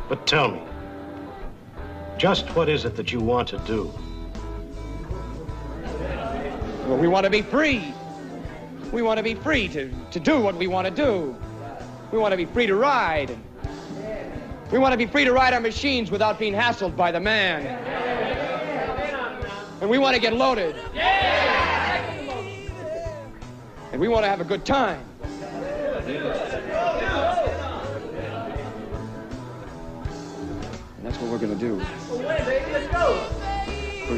But tell me, just what is it that you want to do? Well, we want to be free. We want to be free to do what we want to do. We want to be free to ride. We want to be free to ride our machines without being hassled by the man. And we want to get loaded. And we want to have a good time. And that's what we're going to do. We're going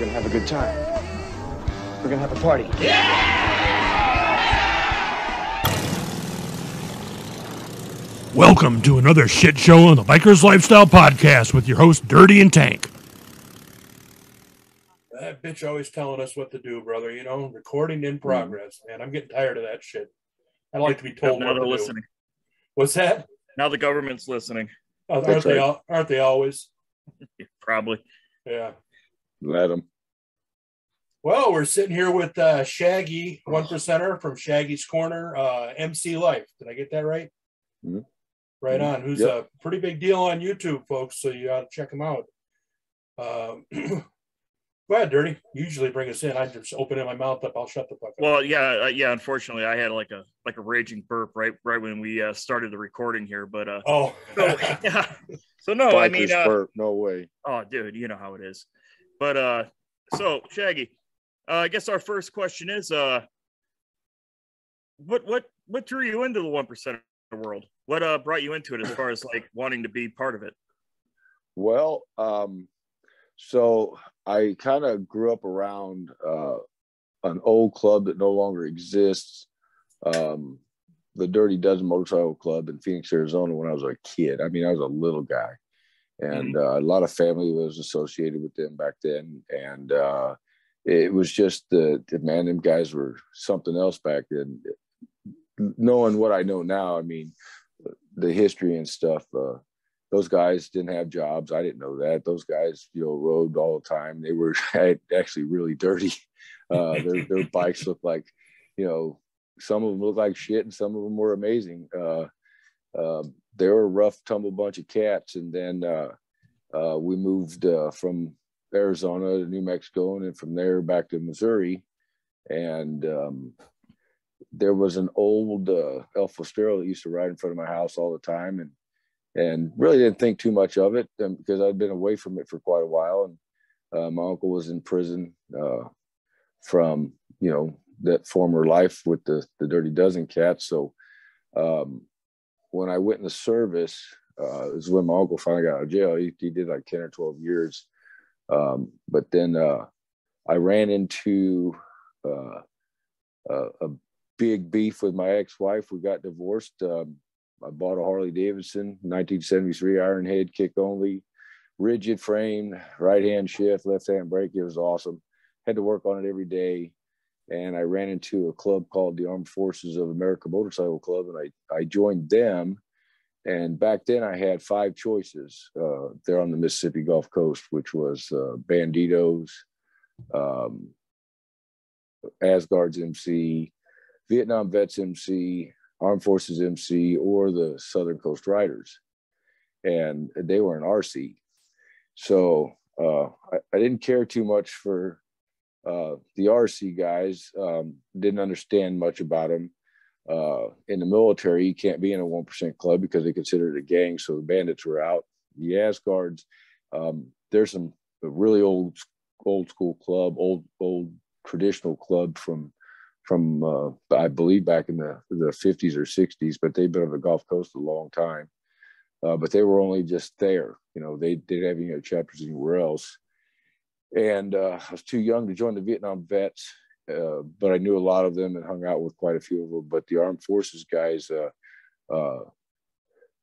to have a good time. We're going to have a party. Welcome to another shit show on the Bikers Lifestyle Podcast with your host, Dirty and Tank. That bitch always telling us what to do, brother. You know, recording in progress, man. I'm getting tired of that shit. I like to be told now what they're to listening. do. What's that? Now the government's listening. Oh, aren't they always? Probably. Yeah. Let them. Well, we're sitting here with Shaggy, 1%er from Shaggy's Corner, MC Life. Did I get that right? Mm-hmm. Right on. Who's a pretty big deal on YouTube, folks, so you ought to check him out. Go ahead, Dirty. You usually bring us in. I just open my mouth up. I'll shut the fuck up. Well, yeah. Unfortunately, I had like a raging burp right when we started the recording here. But oh, yeah. So no, Bikers I mean, burp, no way. Oh, dude, you know how it is. But so Shaggy, I guess our first question is, what drew you into the 1% world? What brought you into it as far as like wanting to be part of it? Well, so I kind of grew up around an old club that no longer exists, the Dirty Dozen Motorcycle Club in Phoenix, Arizona, when I was a kid. I mean, I was a little guy, and a lot of family was associated with them back then. And it was just man, them guys were something else back then. Knowing what I know now, I mean, the history and stuff, those guys didn't have jobs. I didn't know that. Those guys, rode all the time. They were actually really dirty. Their bikes looked like, some of them looked like shit and some of them were amazing. They were a rough, tumble bunch of cats. And then we moved from Arizona to New Mexico and then from there back to Missouri. And there was an old El Fostero that used to ride in front of my house all the time, and really didn't think too much of it because I'd been away from it for quite a while. And my uncle was in prison from, that former life with the Dirty Dozen cats. So when I went in the service, is when my uncle finally got out of jail. He did like 10 or 12 years. But then I ran into a big beef with my ex-wife. We got divorced. I bought a Harley Davidson 1973 iron head, kick only, rigid frame, right hand shift, left hand brake. It was awesome. Had to work on it every day. And I ran into a club called the Armed Forces of America Motorcycle Club, and I joined them. And back then I had 5 choices there on the Mississippi Gulf Coast, which was Banditos, Asgard's MC, Vietnam Vets MC, Armed Forces MC, or the Southern Coast Riders. And they were in RC. So I didn't care too much for the RC guys. Didn't understand much about them. In the military, you can't be in a 1% club because they consider it a gang. So the bandits were out. The Asgards, there's some really old school club, old traditional club from I believe back in the 50s or 60s, but they've been on the Gulf Coast a long time. But they were only just there. They didn't have any chapters anywhere else. And I was too young to join the Vietnam Vets, but I knew a lot of them and hung out with quite a few of them. But the Armed Forces guys,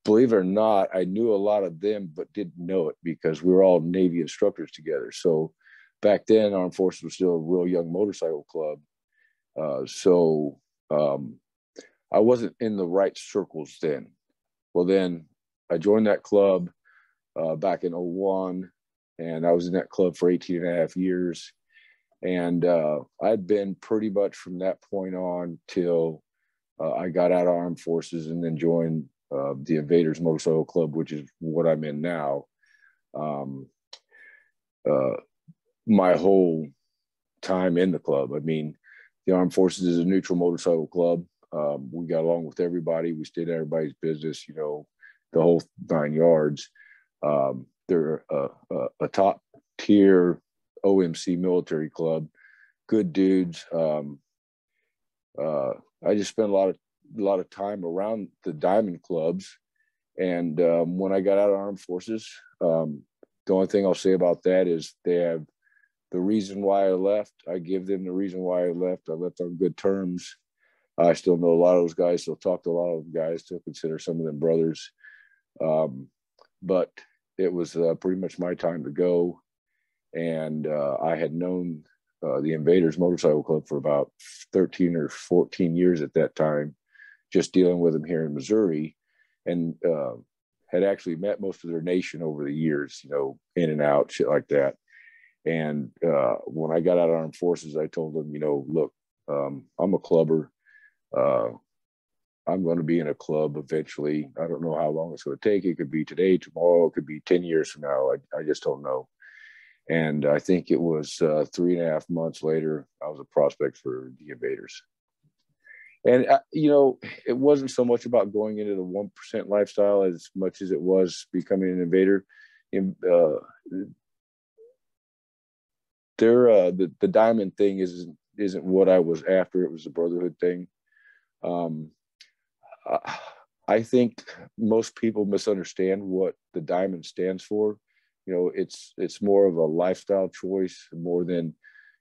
believe it or not, I knew a lot of them, but didn't know it because we were all Navy instructors together. So back then, Armed Forces was still a real young motorcycle club. So I wasn't in the right circles then. Well, then I joined that club back in 01, and I was in that club for 18 and a half years. And I'd been pretty much from that point on till I got out of Armed Forces and then joined the Invaders Motorcycle Club, which is what I'm in now. My whole time in the club. I mean, the Armed Forces is a neutral motorcycle club. We got along with everybody. We stayed in everybody's business, you know, the whole 9 yards. They're a top tier OMC military club. Good dudes. I just spent a lot of time around the Diamond clubs. And when I got out of Armed Forces, the only thing I'll say about that is they have the reason why I left. I give them the reason why I left. I left on good terms. I still know a lot of those guys, still talk to a lot of them guys, still consider some of them brothers. But it was pretty much my time to go. And I had known the Invaders Motorcycle Club for about 13 or 14 years at that time, just dealing with them here in Missouri, and had actually met most of their nation over the years, you know, in and out, shit like that. And when I got out of Armed Forces, I told them, you know, look, I'm a clubber. I'm going to be in a club eventually. I don't know how long it's going to take. It could be today, tomorrow. It could be 10 years from now. I just don't know. And I think it was 3.5 months later, I was a prospect for the Invaders. And, you know, it wasn't so much about going into the 1% lifestyle as much as it was becoming an Invader. The Diamond thing isn't what I was after. It was the brotherhood thing. I think most people misunderstand what the Diamond stands for. You know, it's more of a lifestyle choice more than,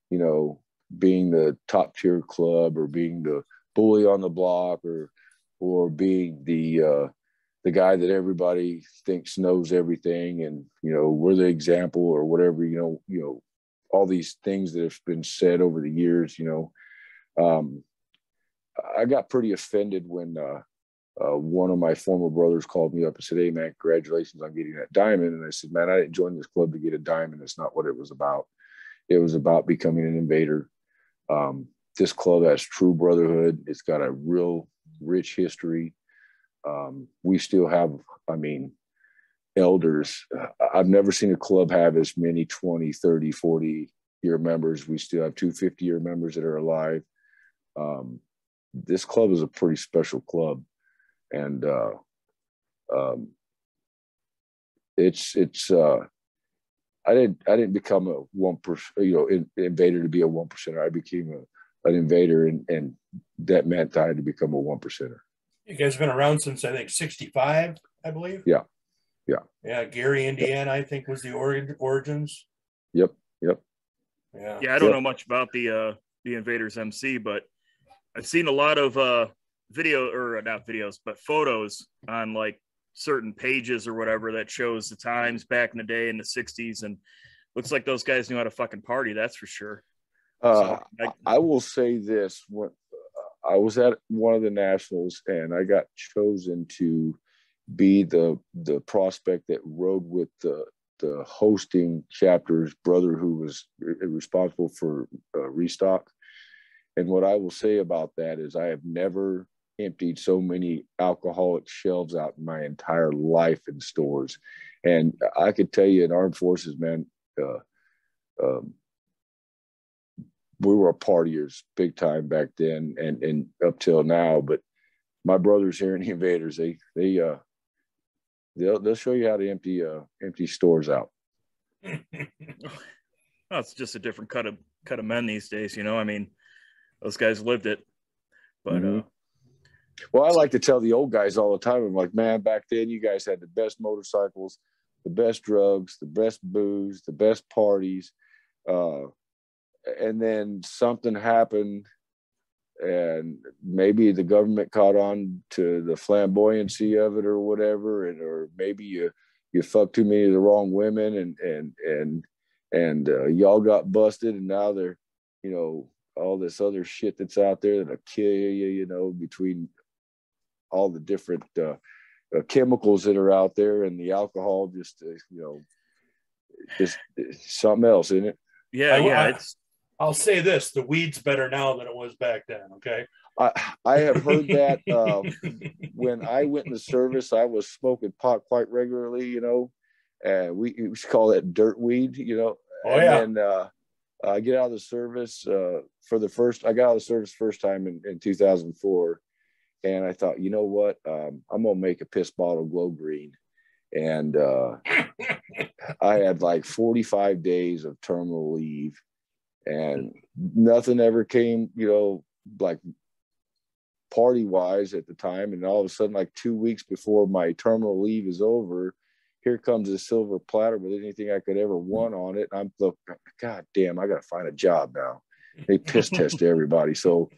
you know, being the top tier club or being the bully on the block or being the guy that everybody thinks knows everything, and, you know, we're the example or whatever, you know, all these things that have been said over the years. You know, I got pretty offended when one of my former brothers called me up and said, "Hey man, congratulations on getting that diamond." And I said, "Man, I didn't join this club to get a diamond. That's not what it was about. It was about becoming an Invader." This club has true brotherhood. It's got a real rich history. We still have, I mean, elders. I've never seen a club have as many 20, 30, 40-year members. We still have 2 50-year members that are alive. This club is a pretty special club. And it's I didn't become a 1%, you know, Invader to be a 1%er. I became an Invader, and that meant I had to become a 1%er. You guys have been around since, I think, 65, I believe. Yeah. Gary, Indiana, I think, was the origins. Yep. Yeah, I don't know much about the Invaders MC, but I've seen a lot of not videos, but photos on like certain pages or whatever that shows the times back in the day in the 60s, and looks like those guys knew how to fucking party, that's for sure. I will say this: when I was at one of the nationals, and I got chosen to be the prospect that rode with the hosting chapter's brother, who was responsible for restock. And what I will say about that is I have never emptied so many alcoholic shelves out in my entire life in stores. And I could tell you in Armed Forces, man, we were partiers big time back then and up till now. But my brothers here in the Invaders, they'll show you how to empty stores out. Well, it's just a different cut of men these days, you know. I mean, those guys lived it. But well, I like to tell the old guys all the time, I'm like, man, back then you guys had the best motorcycles, the best drugs, the best booze, the best parties. And then something happened, and maybe the government caught on to the flamboyancy of it or whatever, or maybe you fucked too many of the wrong women, and y'all got busted, and now they're, you know, all this other shit that's out there that'll kill you, you know, between all the different chemicals that are out there, and the alcohol, just you know, just something else, isn't it? Yeah, I'll say this: the weed's better now than it was back then. Okay, I have heard that when I went in the service, I was smoking pot quite regularly, you know, and we used to call that dirt weed, you know. Oh, yeah. And then I get out of the service I got out of the service first time in 2004. And I thought, you know what? I'm going to make a piss bottle glow green. And I had like 45 days of terminal leave and nothing ever came, you know, like party wise at the time. And all of a sudden, like 2 weeks before my terminal leave is over, here comes a silver platter with anything I could ever want on it. And I'm like, God damn, I got to find a job now. They piss test everybody. So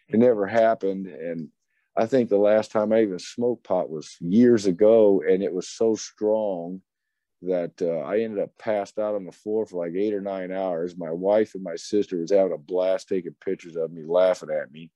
it never happened. And I think the last time I even smoked pot was years ago, and it was so strong that I ended up passed out on the floor for like 8 or 9 hours. My wife and my sister was having a blast taking pictures of me, laughing at me.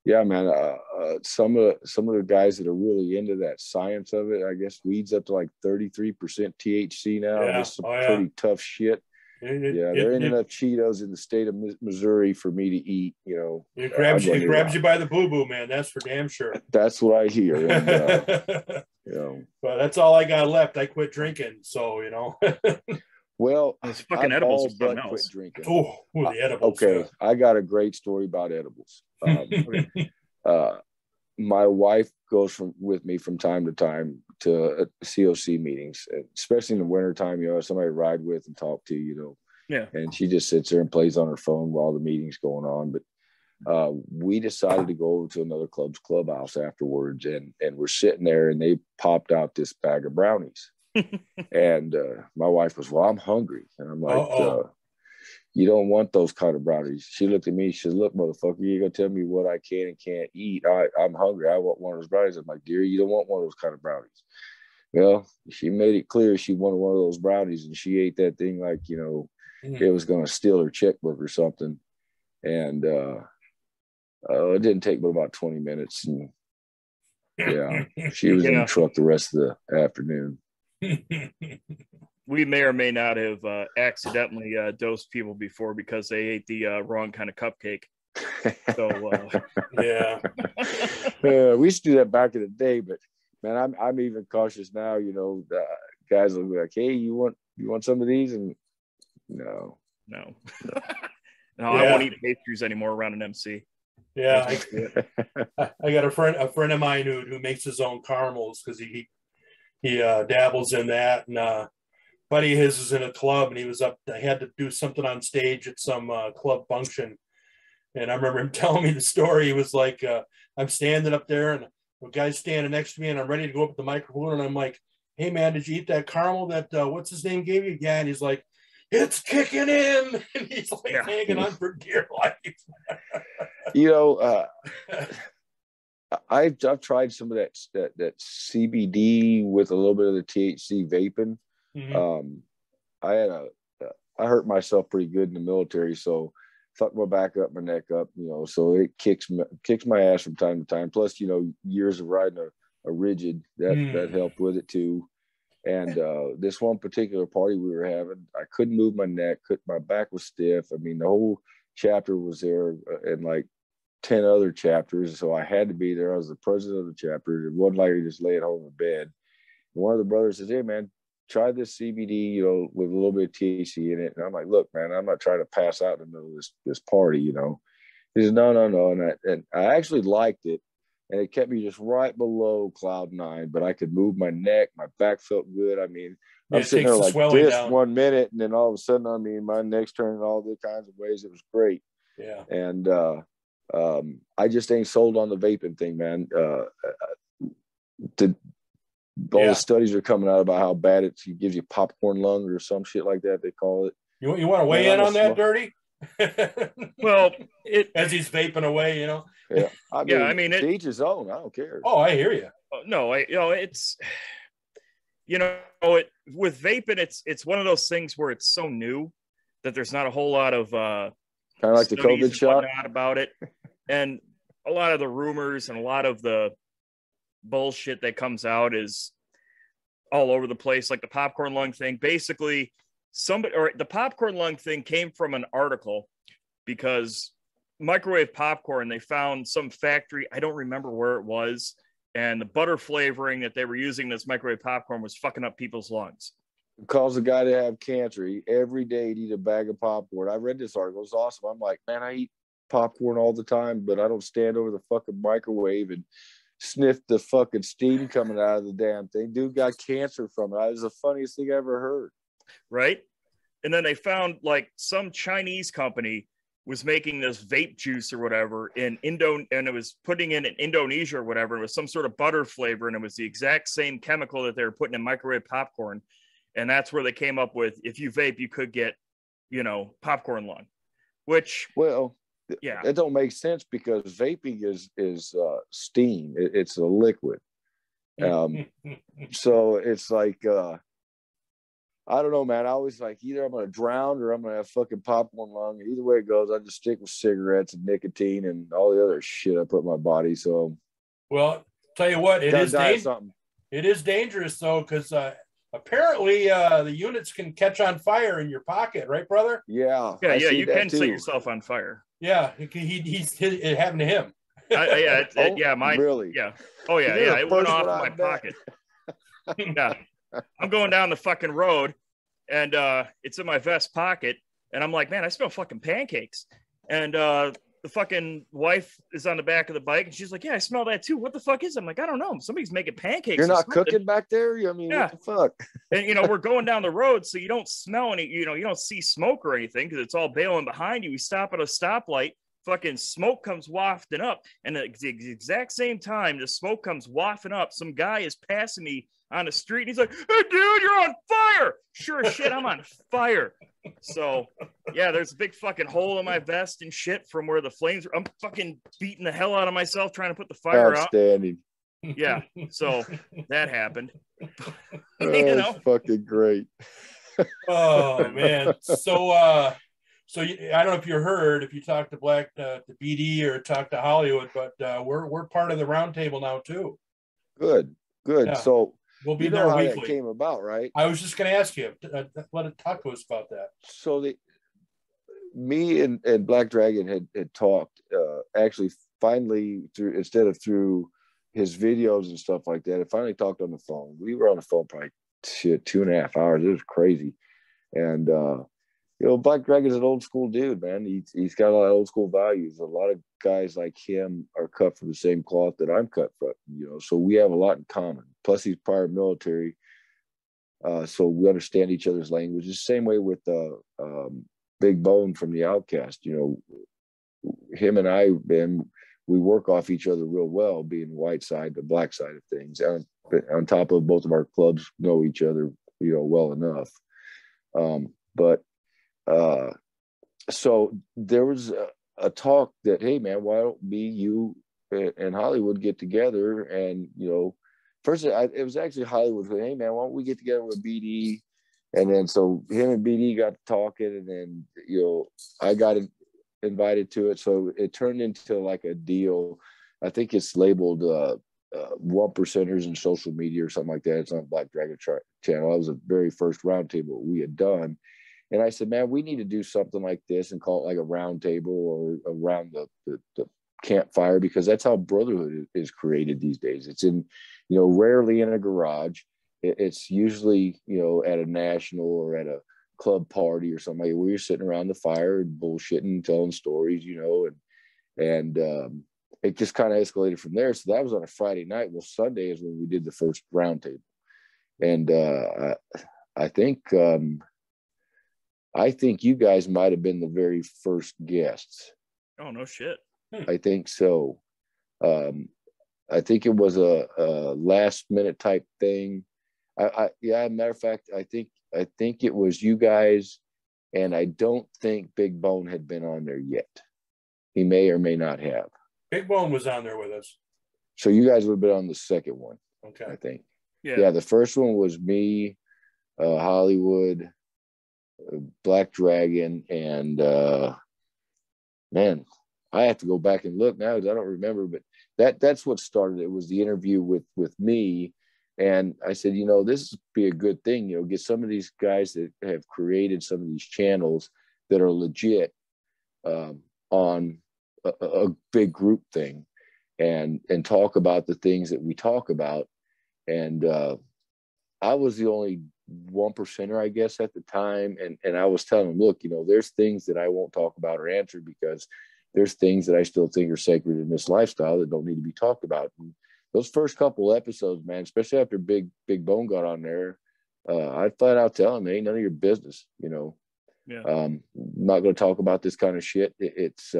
Yeah, man. Some of the guys that are really into that science of it, I guess weed's up to like 33% THC now. Yeah. It's some pretty tough shit. There ain't enough Cheetos in the state of Missouri for me to eat. You know, it grabs you by the boo boo, man. That's for damn sure. That's what I hear. And, you know, but that's all I got left. I quit drinking, so you know. Well, it's fucking edibles or something else. Quit drinking. Oh, the edibles. Okay, yeah. I got a great story about edibles. My wife goes with me from time to time to COC meetings, especially in the wintertime, you know, somebody to ride with and talk to, you know. Yeah. And she just sits there and plays on her phone while the meeting's going on. But we decided to go over to another clubhouse afterwards, and we're sitting there, and they popped out this bag of brownies. And my wife was, well, I'm hungry. And I'm like, you don't want those kind of brownies. She looked at me. She said, look, motherfucker, you're going to tell me what I can and can't eat. I'm hungry. I want one of those brownies. I'm like, dear, you don't want one of those kind of brownies. Well, she made it clear she wanted one of those brownies, and she ate that thing like, you know, it was going to steal her checkbook or something. And it didn't take but about 20 minutes. And yeah, she was in the truck the rest of the afternoon. We may or may not have accidentally dosed people before because they ate the wrong kind of cupcake. So yeah, we used to do that back in the day. But man, I'm even cautious now. You know, guys will be like, "Hey, you want some of these?" And no, I won't eat pastries anymore around an MC. Yeah, I got a friend of mine who makes his own caramels because he dabbles in that, and buddy of his is in a club, and he was up. I had to do something on stage at some club function, and I remember him telling me the story. He was like, I'm standing up there, and a guy's standing next to me, and I'm ready to go up with the microphone, and I'm like, hey man, did you eat that caramel that what's his name gave you? Yeah, and he's like, it's kicking in, and he's like hanging on for dear life. You know, I've tried some of that CBD with a little bit of the THC vaping. Mm-hmm. I hurt myself pretty good in the military, so fucked my back up, my neck up, you know, so it kicks my ass from time to time. Plus, you know, years of riding a rigid that helped with it too. And this one particular party we were having, I couldn't move my neck, my back was stiff. I mean, the whole chapter was there, and like 10 other chapters, so I had to be there. I was the president of the chapter. It wasn't like I just lay at home in bed. And one of the brothers says, hey man, try this CBD, you know, with a little bit of THC in it. And I'm like, look, man, I'm not trying to pass out in the middle of this party, you know. He says, no. And I actually liked it. And it kept me just right below cloud 9, but I could move my neck. My back felt good. I mean, I'm sitting there like this down 1 minute, and then all of a sudden, I mean, my neck's turning all the kinds of ways. It was great. Yeah. And I just ain't sold on the vaping thing, man. All the studies are coming out about how bad it gives you popcorn lung or some shit like that, they call it. You want to weigh in on that, Dirty? Well, as he's vaping away, you know. Yeah, I mean, to each his own. I don't care. Oh, I hear you. No, it's, you know, with vaping, it's one of those things where it's so new that there's not a whole lot of kind of like the COVID shot about it, and a lot of the rumors and a lot of the bullshit that comes out is all over the place. Like the popcorn lung thing, basically the popcorn lung thing came from an article because microwave popcorn. They found some factory, I don't remember where it was, and the butter flavoring that they were using in this microwave popcorn was fucking up people's lungs. It caused a guy to have cancer. Every day he'd eat a bag of popcorn. I read this article. It was awesome. I'm like, man, I eat popcorn all the time, but I don't stand over the fucking microwave and sniff the fucking steam coming out of the damn thing. Dude got cancer from it. It was the funniest thing I ever heard. Right? And then they found like some Chinese company was making this vape juice or whatever in and it was putting in Indonesia or whatever. It was some sort of butter flavor, and it was the exact same chemical that they were putting in microwave popcorn. And that's where they came up with, if you vape, you could get, popcorn lung, which, well, yeah, it don't make sense because vaping is steam. It's a liquid. So it's like, I don't know, man. I always like, either I'm going to drown or I'm going to have fucking popcorn lung. Either way it goes, I just stick with cigarettes and nicotine and all the other shit I put in my body. So, well, tell you what, it is dangerous though, because apparently the units can catch on fire in your pocket, right, brother? Yeah. You can set yourself on fire. Yeah, it happened to him. Really? Yeah. Oh yeah, it went off in my pocket. Yeah. I'm going down the fucking road, and it's in my vest pocket, and I'm like, man, I smell fucking pancakes. And the fucking wife is on the back of the bike, and she's like, yeah, I smell that too. What the fuck is it? I'm like, I don't know. Somebody's making pancakes. You're not cooking back there? I mean, yeah. What the fuck? And, we're going down the road, so you don't smell any, you don't see smoke or anything because it's all bailing behind you. We stop at a stoplight. Fucking smoke comes wafting up, and at the exact same time the smoke comes wafting up, some guy is passing me on the street, and he's like, hey dude, you're on fire. Sure as shit, I'm on fire. So yeah, there's a big fucking hole in my vest and shit from where the flames are. I'm fucking beating the hell out of myself trying to put the fire out. Outstanding. Yeah, so that happened. It's fucking great. Oh man. So I don't know if you heard, if you talked to to BD or talked to Hollywood, but we're part of the roundtable now too. Good. Yeah. So we'll be there weekly. That came about, right? I was just going to ask you, talk to us about that. So me and Black Dragon had talked. Actually, finally, through his videos and stuff like that, I finally talked on the phone. We were on the phone probably 2.5 hours. It was crazy, and. Black Dragon's an old school dude, man. He's got a lot of old school values. A lot of guys like him are cut from the same cloth that I'm cut from, so we have a lot in common. Plus, he's prior military, so we understand each other's language. The same way with Big Bone from the Outcast. Him and I, man, we work off each other real well, being the white side, the black side of things. On top of both of our clubs know each other, well enough. So there was a talk that, hey man, why don't you and Hollywood get together? And first it was actually Hollywood. Hey man, why don't we get together with BD? And then so him and BD got talking, and then I got invited to it. So it turned into like a deal. I think it's labeled 1%ers in social media or something like that. It's on Black Dragon channel. That was the very first roundtable we had done. And I said, man, we need to do something like this and call it like a round table or around the campfire, because that's how brotherhood is created these days. It's in, rarely in a garage. It's usually, at a national or at a club party or something where you're sitting around the fire and bullshitting, telling stories, and it just kind of escalated from there. So that was on a Friday night. Well, Sunday is when we did the first round table. And I think you guys might have been the very first guests. Oh, no shit. I think so. I think it was a last minute type thing. Matter of fact, I think it was you guys, and I don't think Big Bone had been on there yet. He may or may not have. Big Bone was on there with us. So you guys would have been on the second one. Okay. I think. Yeah. The first one was me, Hollywood, Black Dragon, and man, I have to go back and look now because I don't remember, but that's what started. It was the interview with me, and I said, this would be a good thing, get some of these guys that have created some of these channels that are legit on a big group thing and talk about the things that we talk about. And I was the only 1%er, I guess, at the time. And I was telling them, look, you know, there's things that I won't talk about or answer because there's things that I still think are sacred in this lifestyle that don't need to be talked about. And those first couple episodes, man, especially after Big Bone got on there, I flat out tell him, ain't none of your business, you know. Yeah. I'm not going to talk about this kind of shit. It's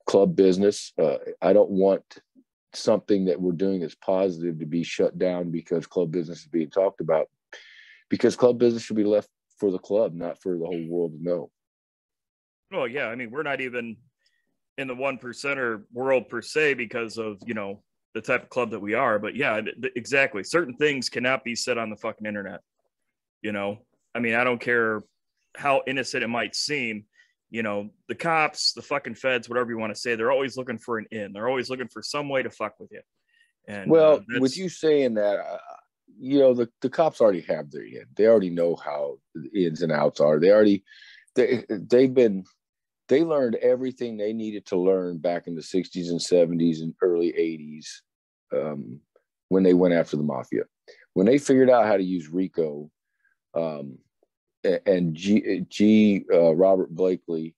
club business. I don't want something that we're doing that's positive to be shut down because club business is being talked about, because club business should be left for the club, not for the whole world to know. Well, yeah, I mean, we're not even in the 1%er world per se because of, you know, the type of club that we are. But yeah, exactly. Certain things cannot be said on the fucking internet. You know, I mean, I don't care how innocent it might seem. You know, the cops, the fucking feds, whatever you want to say, they're always looking for an in. They're always looking for some way to fuck with you. And well, with you saying that, you know, the cops already have their in. They already know how the ins and outs are. They learned everything they needed to learn back in the 60s and 70s and early 80s when they went after the mafia. When they figured out how to use RICO, and Robert Blakely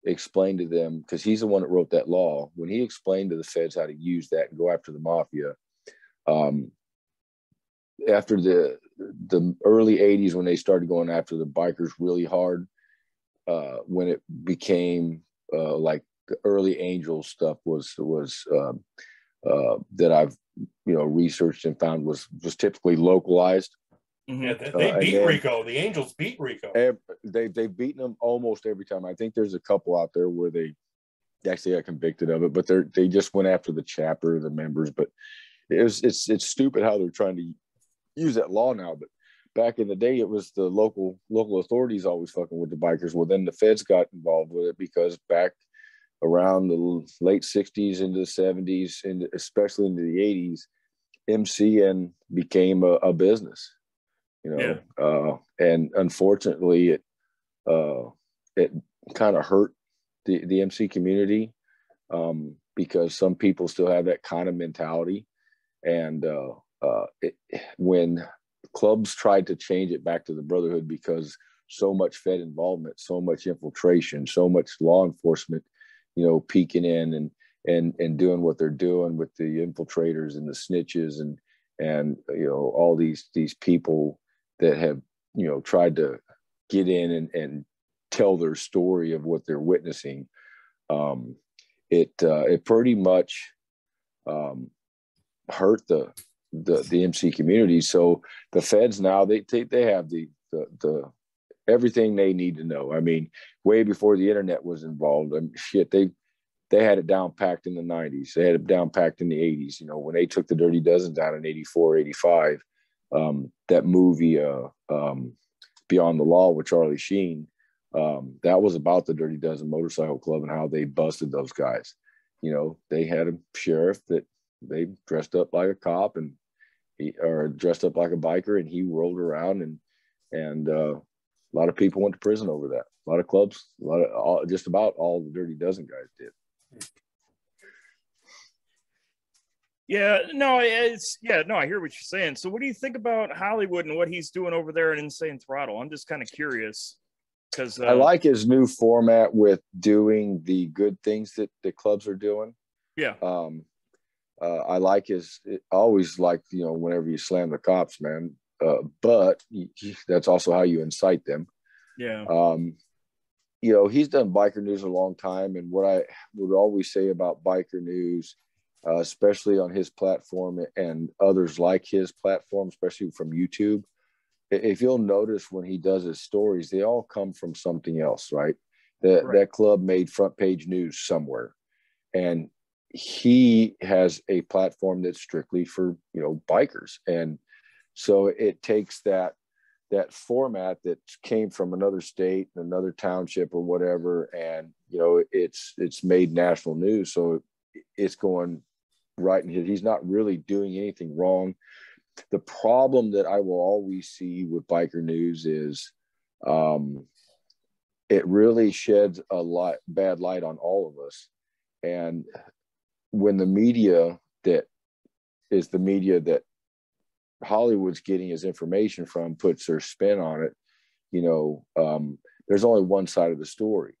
explained to them, because he's the one that wrote that law, when he explained to the feds how to use that and go after the mafia, after the early 80s, when they started going after the bikers really hard, when it became like the early Angel stuff was that I've, you know, researched and found was typically localized. Mm-hmm. Yeah, they beat RICO. The Angels beat RICO. They've beaten them almost every time. I think there's a couple out there where they actually got convicted of it, but they just went after the chapter, the members. But it's stupid how they're trying to use that law now. But back in the day, it was the local authorities always fucking with the bikers. Well, then the feds got involved with it because back around the late 60s into the 70s, and especially into the 80s, MCN became a business. You know, yeah. And unfortunately, it kind of hurt the MC community because some people still have that kind of mentality. And when clubs tried to change it back to the brotherhood, because so much Fed involvement, so much infiltration, so much law enforcement, you know, peeking in and doing what they're doing with the infiltrators and the snitches and you know, all these people that have, you know, tried to get in and tell their story of what they're witnessing. It pretty much hurt the MC community. So the feds now, they have the everything they need to know. I mean, way before the internet was involved, I mean, shit, they had it down packed in the 90s. They had it down packed in the 80s. You know, when they took the Dirty Dozen down in 84, 85, that movie, Beyond the Law with Charlie Sheen, that was about the Dirty Dozen Motorcycle Club and how they busted those guys. You know, they had a sheriff that they dressed up like a cop or dressed up like a biker, and he rolled around and a lot of people went to prison over that. A lot of clubs, just about all the Dirty Dozen guys did. I hear what you're saying. So what do you think about Hollywood and what he's doing over there in Insane Throttle? I'm just kind of curious because I like his new format with doing the good things that the clubs are doing. Yeah. I like always like, you know, whenever you slam the cops, man, but that's also how you incite them. Yeah. You know, he's done biker news a long time. And what I would always say about biker news, especially on his platform and others like his platform, especially from YouTube, if you'll notice when he does his stories, they all come from something else, right? That club made front page news somewhere. And he has a platform that's strictly for, you know, bikers. And so it takes that format that came from another state, another township or whatever, and, you know, it's made national news. So it's going right in he's not really doing anything wrong. The problem that I will always see with biker news is it really sheds a bad light on all of us. And when the media that is the media that Hollywood's getting his information from puts their spin on it, there's only one side of the story.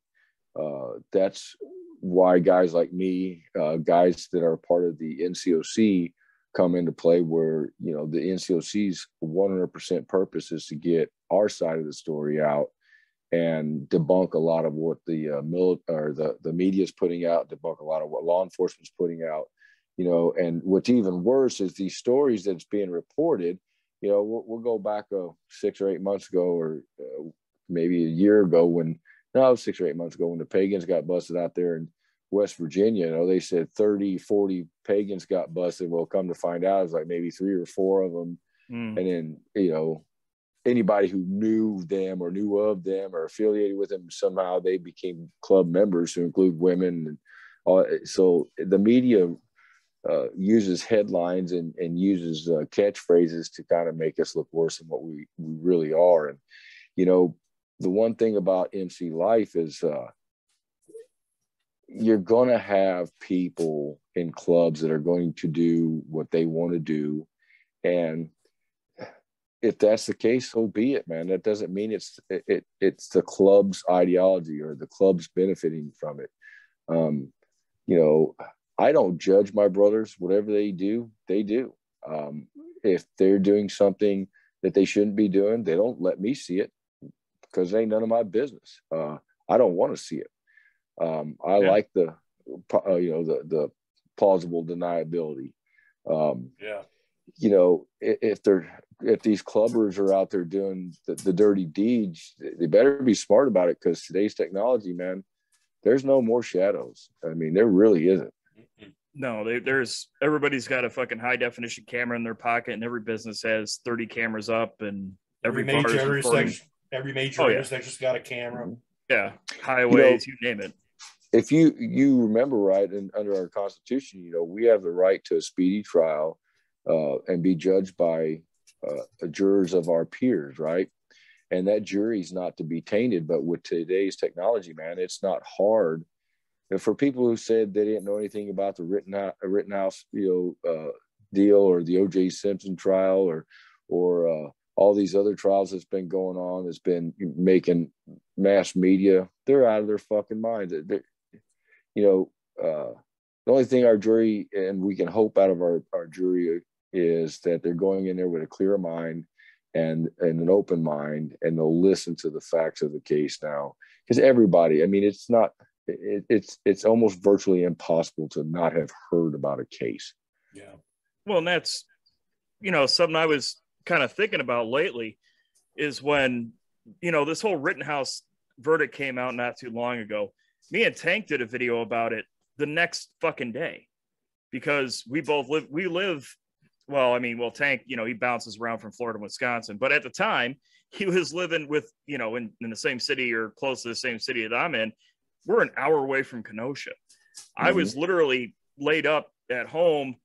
That's why guys like me, guys that are part of the NCOC, come into play, where the NCOC's 100% purpose is to get our side of the story out and debunk a lot of what the the media is putting out, debunk a lot of what law enforcement's putting out, and what's even worse is these stories that's being reported. We'll go back 6 or 8 months ago, or maybe a year ago 6 or 8 months ago, when the pagans got busted out there in West Virginia. They said 30, 40 pagans got busted. Well, come to find out, it was like maybe 3 or 4 of them. And then, anybody who knew them or knew of them or affiliated with them, somehow they became club members, who include women. And all. So the media uses headlines and uses catchphrases to kind of make us look worse than what we really are. And, the one thing about MC Life is you're going to have people in clubs that are going to do what they want to do. And if that's the case, so be it, man. That doesn't mean it's the club's ideology or the club's benefiting from it. I don't judge my brothers. Whatever they do, they do. If they're doing something that they shouldn't be doing, they don't let me see it, because it ain't none of my business. I don't want to see it. I like the plausible deniability. If these clubbers are out there doing the dirty deeds, they better be smart about it, because today's technology, man, there's no more shadows. I mean, there really isn't. No, everybody's got a fucking high definition camera in their pocket, and every business has 30 cameras up, and every major intersection's got a camera. Yeah, highways, you name it. If you remember right, and under our Constitution, we have the right to a speedy trial and be judged by jurors of our peers, right? And that jury's not to be tainted. But with today's technology, man, it's not hard. And for people who said they didn't know anything about the Rittenhouse, deal, or the O.J. Simpson trial, or all these other trials that's been going on, that's been making mass media, they're out of their fucking minds. The only thing our jury, and we can hope out of our jury, is that they're going in there with a clear mind and an open mind, and they'll listen to the facts of the case now. Because everybody, I mean, it's almost virtually impossible to not have heard about a case. Yeah. Well, and that's, something I was kind of thinking about lately, is when, this whole Rittenhouse verdict came out not too long ago. Me and Tank did a video about it the next fucking day, because we live, Tank, he bounces around from Florida and Wisconsin, but at the time he was living with, in the same city or close to the same city that I'm in. We're an hour away from Kenosha. Mm-hmm. I was literally laid up at home,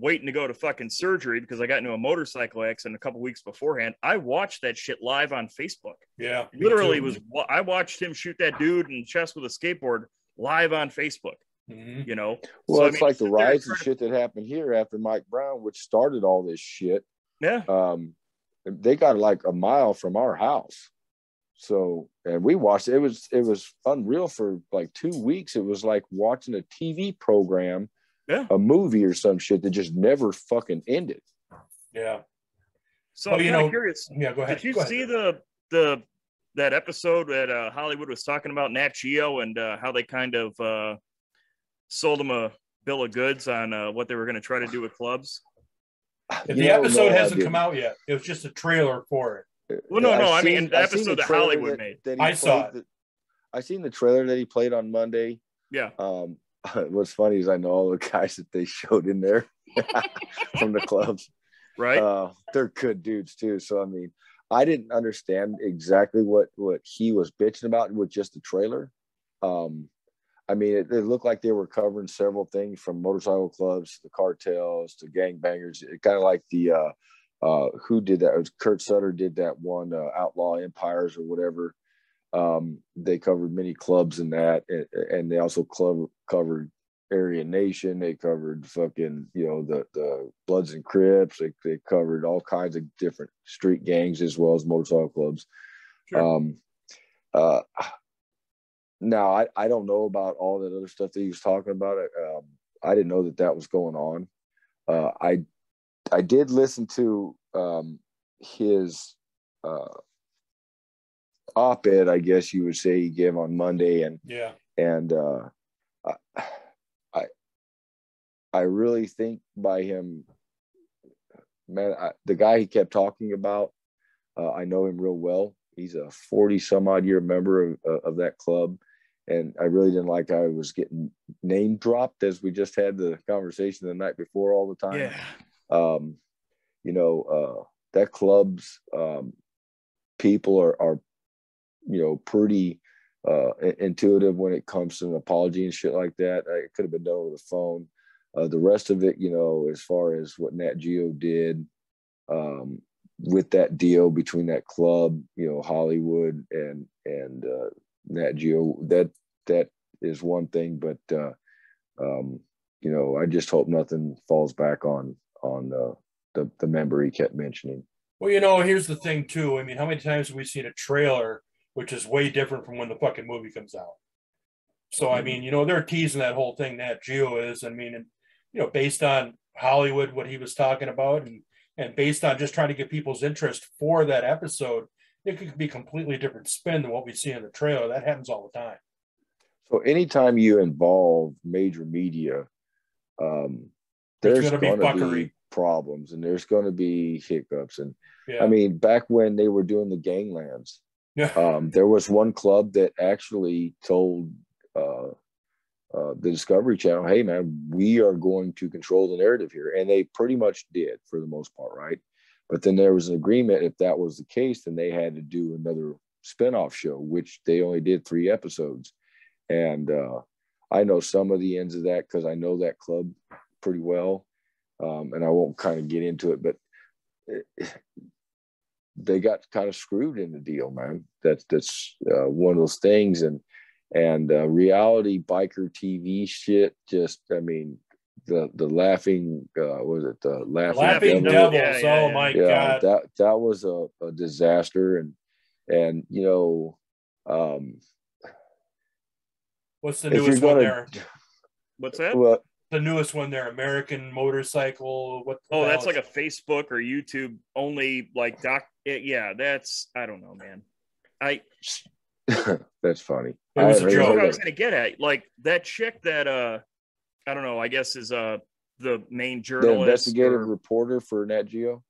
waiting to go to fucking surgery because I got into a motorcycle accident a couple weeks beforehand. I watched that shit live on Facebook. Yeah. Literally I watched him shoot that dude in the chest with a skateboard live on Facebook. Mm-hmm. Well, so, it's like the riots and shit that happened here after Mike Brown, which started all this shit. Yeah. They got like a mile from our house. So, and we watched it. It was unreal for like 2 weeks. It was like watching a TV program, a movie or some shit that just never fucking ended. Yeah. So I'm kind of curious. Yeah, go ahead. Did you see that episode that Hollywood was talking about Nat Geo and how they kind of sold them a bill of goods on what they were going to try to do with clubs? The episode hasn't come out yet. It was just a trailer for it. Well, no. I mean, the episode that Hollywood made. I saw it. I seen the trailer that he played on Monday. Yeah. What's funny is I know all the guys that they showed in there from the clubs. Right. They're good dudes too. So I mean, I didn't understand exactly what he was bitching about with just the trailer. I mean, it looked like they were covering several things, from motorcycle clubs to the cartels to gangbangers. It kind of like the who did that? It was Kurt Sutter did that one, Outlaw Empires or whatever. They covered many clubs in that, and they also covered Aryan Nation. They covered fucking, the Bloods and Crips. They covered all kinds of different street gangs as well as motorcycle clubs. Sure. Now I don't know about all that other stuff that he was talking about. I didn't know that was going on. I did listen to his op-ed, I guess you would say, he gave on Monday, and I really think by him, man, the guy he kept talking about, I know him real well. He's a 40 some odd year member of that club. And I really didn't like how I was getting name dropped, as we just had the conversation the night before all the time. Yeah. That club's people are pretty intuitive when it comes to an apology and shit like that. It could have been done over the phone. The rest of it, as far as what Nat Geo did with that deal between that club, Hollywood and Nat Geo, that is one thing, but I just hope nothing falls back on the member he kept mentioning. Well, here's the thing too. I mean, how many times have we seen a trailer which is way different from when the fucking movie comes out? So I mean, they're teasing that whole thing. Nat Geo is. I mean, based on Hollywood, what he was talking about, and based on just trying to get people's interest for that episode, it could be a completely different spin than what we see in the trailer. That happens all the time. So anytime you involve major media, there's going to be problems, and there's going to be hiccups. And I mean, back when they were doing the ganglands, there was one club that actually told the Discovery Channel, hey man, we are going to control the narrative here. And they pretty much did for the most part, right? But then there was an agreement, if that was the case, then they had to do another spinoff show, which they only did 3 episodes. And I know some of the ends of that because I know that club pretty well. And I won't kind of get into it, but they got kind of screwed in the deal, man. That's one of those things. And reality biker TV shit, just, I mean, the laughing, was it the laughing devils? Oh my God. That was a disaster. And what's the newest one there? What's that? Well, the newest one there, American Motorcycle. That's like a Facebook or YouTube only, like that's, I don't know, man. That's funny. It was a joke. What I was going to get at, like that chick that I don't know, I guess is the main journalist, the investigative reporter for Nat Geo.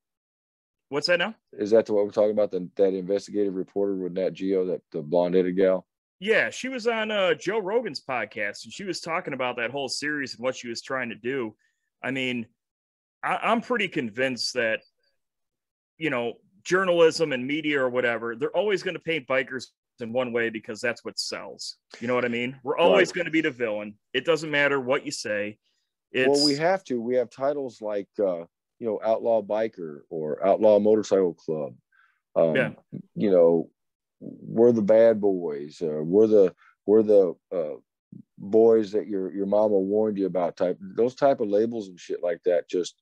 What's that now? Is that what we're talking about? That investigative reporter with Nat Geo, that the blonde-headed gal? Yeah, she was on Joe Rogan's podcast, and she was talking about that whole series and what she was trying to do. I mean, I'm pretty convinced that, journalism and media or whatever, they're always going to paint bikers in one way because that's what sells. You know what I mean? We're always going to be the villain. It doesn't matter what you say. Well, we have to. We have titles like, Outlaw Biker or Outlaw Motorcycle Club. We're the bad boys. We're the boys that your mama warned you about. Those type of labels and shit like that just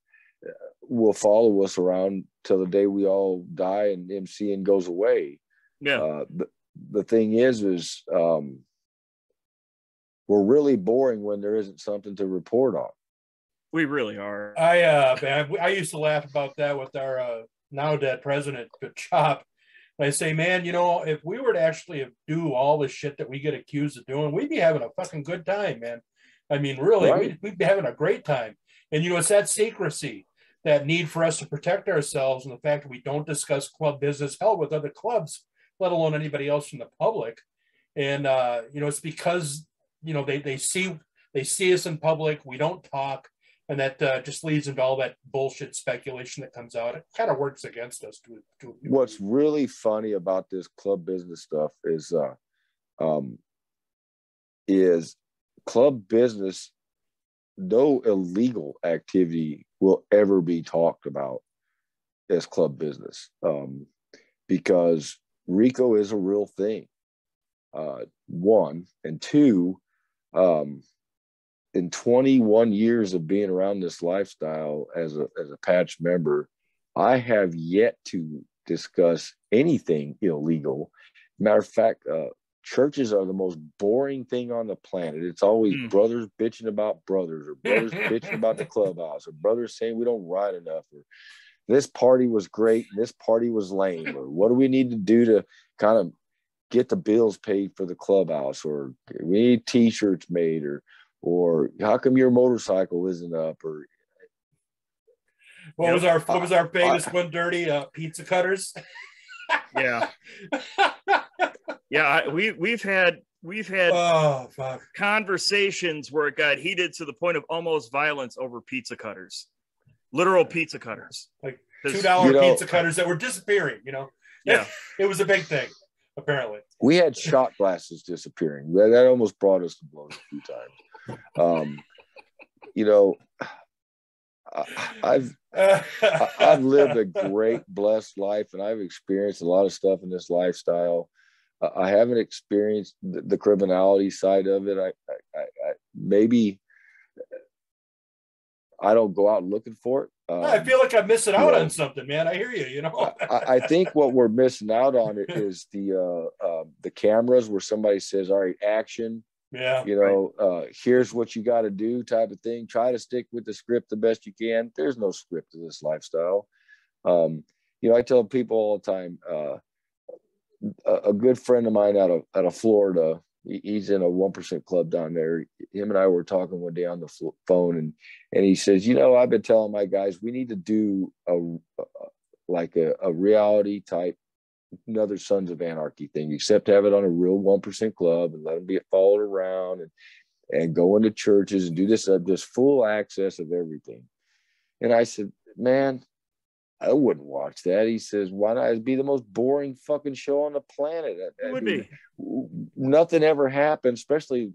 will follow us around till the day we all die and MCing goes away. Yeah. The thing is we're really boring when there isn't something to report on. We really are. I used to laugh about that with our now dead president, Chop. I say, man, if we were to actually do all the shit that we get accused of doing, we'd be having a fucking good time, man. I mean, really, we'd be having a great time. And, it's that secrecy, that need for us to protect ourselves, and the fact that we don't discuss club business, hell, with other clubs, let alone anybody else from the public. And, it's because, they see us in public, we don't talk, and that just leads into all that bullshit speculation that comes out. It kind of works against us. What's really funny about this club business stuff is club business, no illegal activity will ever be talked about as club business, because RICO is a real thing. one, and two, in 21 years of being around this lifestyle as a patch member, I have yet to discuss anything illegal. Matter of fact, churches are the most boring thing on the planet. It's always brothers bitching about brothers, or brothers bitching about the clubhouse, or brothers saying we don't ride enough, or this party was great and this party was lame, or what do we need to do to kind of get the bills paid for the clubhouse, or we need t-shirts made, or how come your motorcycle isn't up, or what was our famous one, Dirty? Pizza cutters. Yeah. Yeah, we've had conversations where it got heated to the point of almost violence over pizza cutters, literal pizza cutters, like $2 pizza cutters that were disappearing. Yeah, it was a big thing. Apparently, we had shot glasses disappearing. That almost brought us to blows a few times. I've lived a great, blessed life, and I've experienced a lot of stuff in this lifestyle. I haven't experienced the criminality side of it. I maybe I don't go out looking for it. I feel like I'm missing out on something, man. I hear you. I think what we're missing out on is the cameras where somebody says, "All right, action." Yeah. Here's what you got to do, type of thing. Try to stick with the script the best you can. There's no script to this lifestyle. I tell people all the time. A good friend of mine out of Florida, he's in a 1% club down there. Him and I were talking one day on the phone, and he says, I've been telling my guys we need to do a reality type, another Sons of Anarchy thing, except have it on a real 1% club and let them be followed around and go into churches and do this full access of everything. And I said, man, I wouldn't watch that. He says, why not? It'd be the most boring fucking show on the planet. It would be. Nothing ever happened, especially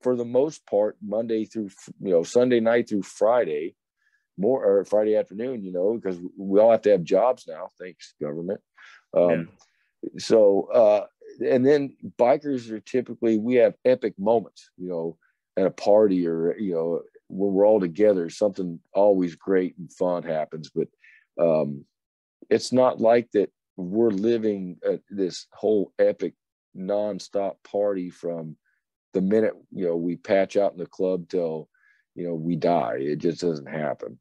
for the most part, Monday through, Sunday night through Friday, or Friday afternoon, because we all have to have jobs now. Thanks, government. So, and then bikers are typically, we have epic moments, at a party or, when we're all together, something always great and fun happens. But it's not like that we're living this whole epic nonstop party from the minute, we patch out in the club till, we die. It just doesn't happen.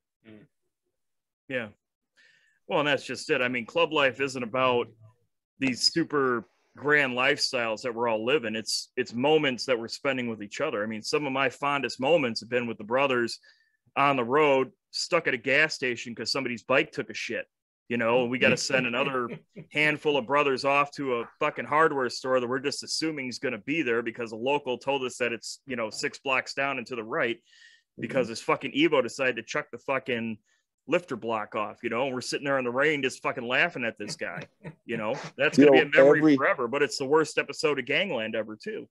Yeah. Well, and that's just it. I mean, club life isn't about these super grand lifestyles that we're all living. It's moments that we're spending with each other. I mean, some of my fondest moments have been with the brothers on the road, stuck at a gas station because somebody's bike took a shit, and we got to send another handful of brothers off to a fucking hardware store that we're just assuming he's going to be there because a local told us that it's, 6 blocks down and to the right, because his fucking Evo decided to chuck the fucking lifter block off, and we're sitting there in the rain just fucking laughing at this guy. That's going to be a memory forever, but it's the worst episode of Gangland ever too.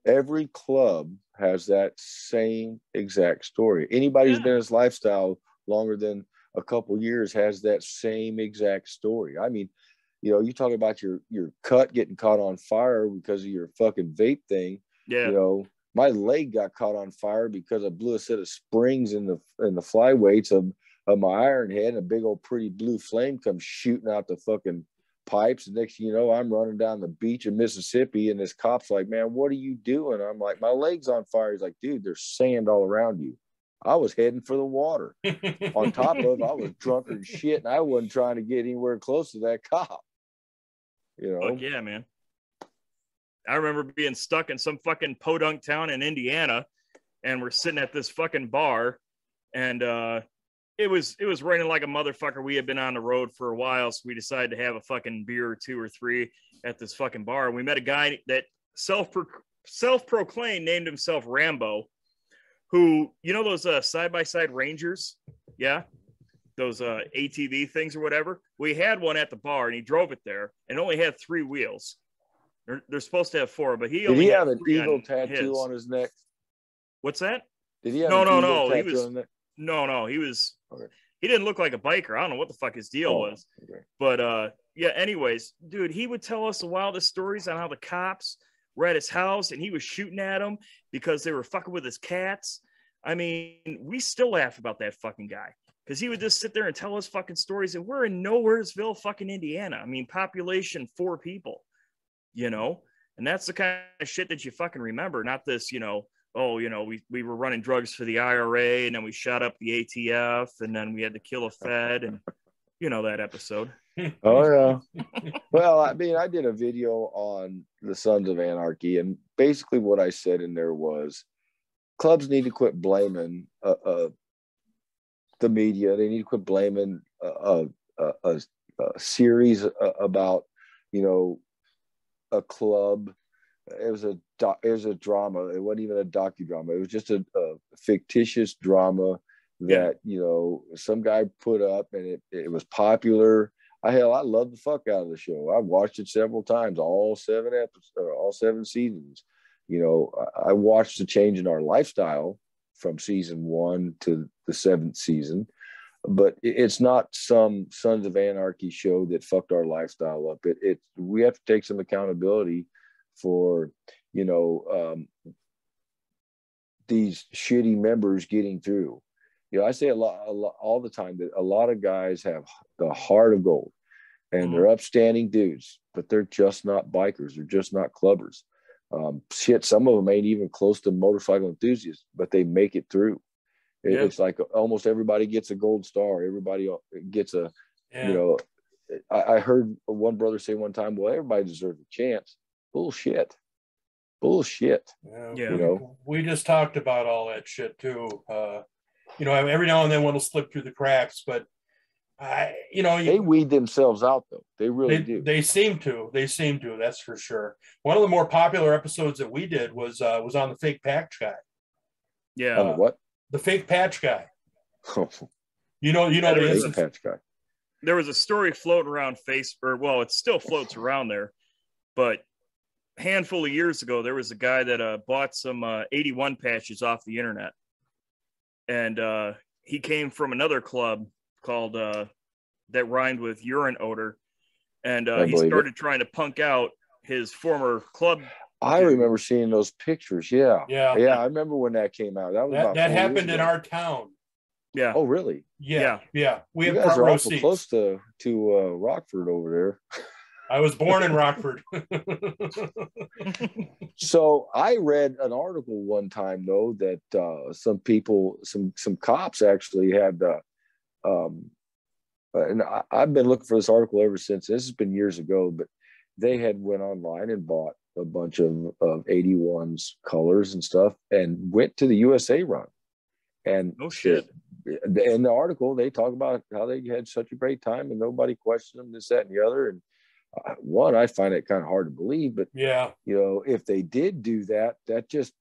Every club has that same exact story. Anybody who's been in this lifestyle longer than a couple years has that same exact story. I mean, you talk about your cut getting caught on fire because of your fucking vape thing. Yeah. My leg got caught on fire because I blew a set of springs in the flyweights of my iron head, and a big old pretty blue flame comes shooting out the fucking pipes. And next thing you know, I'm running down the beach in Mississippi, and this cop's like, man, what are you doing? I'm like, my leg's on fire. He's like, dude, there's sand all around you. I was heading for the water. On top of, I was drunk as shit, and I wasn't trying to get anywhere close to that cop. Fuck yeah, man. I remember being stuck in some fucking podunk town in Indiana, and we're sitting at this fucking bar, and it was raining like a motherfucker. We had been on the road for a while, so we decided to have a fucking beer or 2 or 3 at this fucking bar. And we met a guy that self-proclaimed named himself Rambo, who, those side-by-side Rangers? Yeah. Those ATV things or whatever. We had one at the bar, and he drove it there, and only had 3 wheels. They're supposed to have 4, but did he have an eagle tattoo on his neck? What's that? Did he have an eagle tattoo on his neck? No, he was. Okay. He didn't look like a biker. I don't know what the fuck his deal was. Okay. But yeah, anyways, dude, he would tell us the wildest stories on how the cops were at his house and he was shooting at them because they were fucking with his cats. I mean, we still laugh about that fucking guy because he would just sit there and tell us fucking stories. And we're in Nowheresville, fucking Indiana. I mean, population 4 people, you know, and that's the kind of shit that you fucking remember. Not this, you know, oh, you know, we were running drugs for the IRA and then we shot up the ATF and then we had to kill a Fed and, you know, that episode. Oh, yeah. Well, I mean, I did a video on the Sons of Anarchy, and basically what I said in there was clubs need to quit blaming the media. They need to quit blaming a series about, you know, a club. It was a drama. It wasn't even a docudrama. It was just a fictitious drama that, you know, some guy put up, and it was popular. I love the fuck out of the show. I've watched it several times, all 7 episodes, all 7 seasons. You know, I watched the change in our lifestyle from season 1 to the 7th season, but it's not some Sons of Anarchy show that fucked our lifestyle up. We have to take some accountability for, you know, these shitty members getting through. You know, I say a lot all the time that a lot of guys have the heart of gold and they're upstanding dudes, but they're just not bikers. They're just not clubbers. Some of them ain't even close to motorcycle enthusiasts, but they make it through. It's like almost everybody gets a gold star. Everybody gets you know, I heard one brother say one time, well, everybody deserves a chance. Bullshit. Yeah. You know, we just talked about all that shit too. You know, every now and then one will slip through the cracks, but you know, they weed themselves out though. They really do. They seem to. That's for sure. One of the more popular episodes that we did was on the fake patch guy. Yeah. On the what? The fake patch guy. you know, Yeah, there fake patch guy. There was a story floating around Facebook. Well, it still floats around there, but a handful of years ago, there was a guy that bought some 81 patches off the internet. And he came from another club called that rhymed with urine odor, and he started trying to punk out his former club. I remember seeing those pictures. Yeah. I remember when that came out. That happened in our town. Yeah. Oh, really? Yeah. We you have guys front are row awful seats. close to Rockford over there. I was born in Rockford. So I read an article one time though that some people, some cops actually had, and I've been looking for this article ever since. This has been years ago, but they had went online and bought a bunch of 81's colors and stuff, and went to the USA run. And no shit. In the article, they talk about how they had such a great time and nobody questioned them, this, that, and the other. And one, I find it kind of hard to believe, but yeah, you know, if they did do that, that just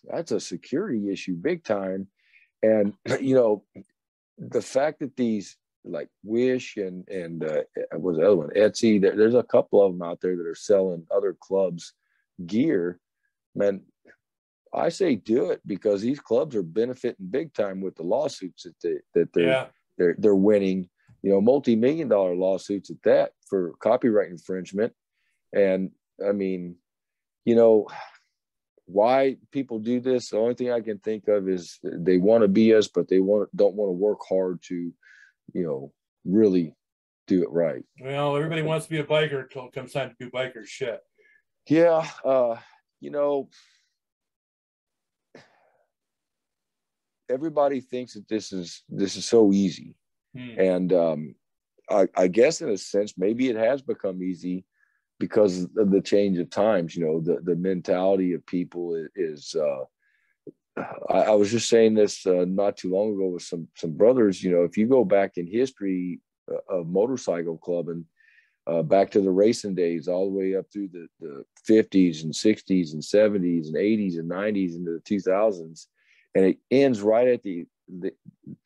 that's a security issue big time. And you know, the fact that these like Wish and what was the other one, Etsy, there's a couple of them out there that are selling other clubs gear, man, I say do it, because these clubs are benefiting big time with the lawsuits that they're winning. You know, multi-million-dollar lawsuits at that for copyright infringement. And I mean, you know, why people do this, the only thing I can think of is they want to be us, but they don't want to work hard to, you know, really do it right. Well, everybody wants to be a biker until it comes time to do biker shit. Yeah. You know, everybody thinks that this is so easy. And I guess in a sense, maybe it has become easy because of the change of times. You know, the mentality of people is I was just saying this not too long ago with some brothers. You know, if you go back in history of motorcycle clubbing, back to the racing days, all the way up through the 50s and 60s and 70s and 80s and 90s into the 2000s, and it ends right at the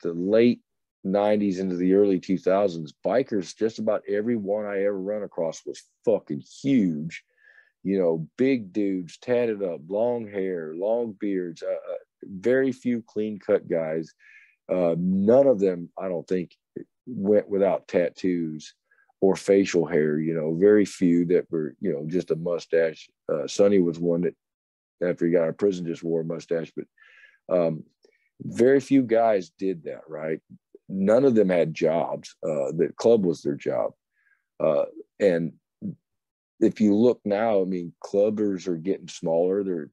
late 90s into the early 2000s. Bikers, just about every one I ever run across was fucking huge. You know, big dudes, tatted up, long hair, long beards, very few clean cut guys. None of them, I don't think, went without tattoos. or facial hair, very few that were, just a mustache. Sonny was one that after he got out of prison just wore a mustache, but very few guys did that, right? None of them had jobs. The club was their job. And if you look now, I mean, clubbers are getting smaller.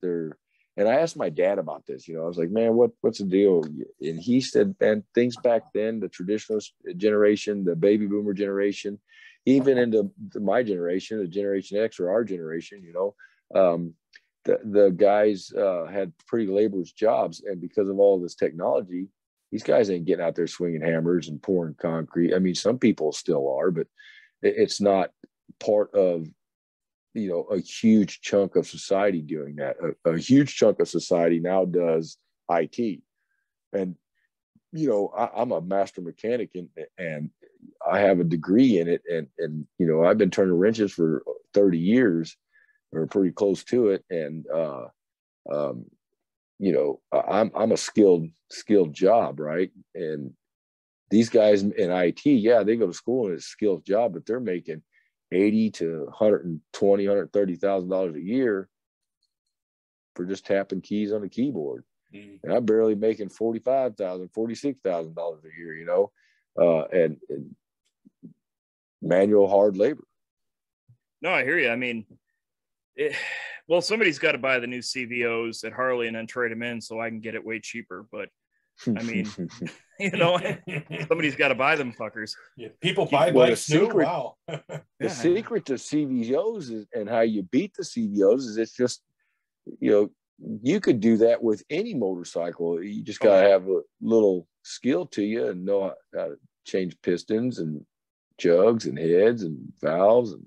And I asked my dad about this, I was like, man, what's the deal? And he said, man, things back then, the traditional generation, the baby boomer generation, even into my generation, the Generation X or our generation, the guys had pretty laborious jobs. And because of all this technology, these guys ain't getting out there swinging hammers and pouring concrete. I mean, some people still are, but it's not part of, a huge chunk of society doing that. A huge chunk of society now does IT. And, I'm a master mechanic and I have a degree in it. And I've been turning wrenches for 30 years or pretty close to it. And, I'm a skilled job, right? And these guys in IT, yeah, they go to school and it's a skilled job, but they're making $80,000 to $130,000 a year for just tapping keys on a keyboard. And I'm barely making $45,000, $46,000 a year, and manual hard labor. No, I hear you. I mean, somebody's got to buy the new CVOs at Harley and then trade them in so I can get it way cheaper. But I mean, somebody's got to buy them fuckers. Yeah, people buy bikes new. Wow. The secret to CVOs and how you beat the CVOs is it's just, you could do that with any motorcycle. You just got to have a little skill to you and know how to change pistons and jugs and heads and valves and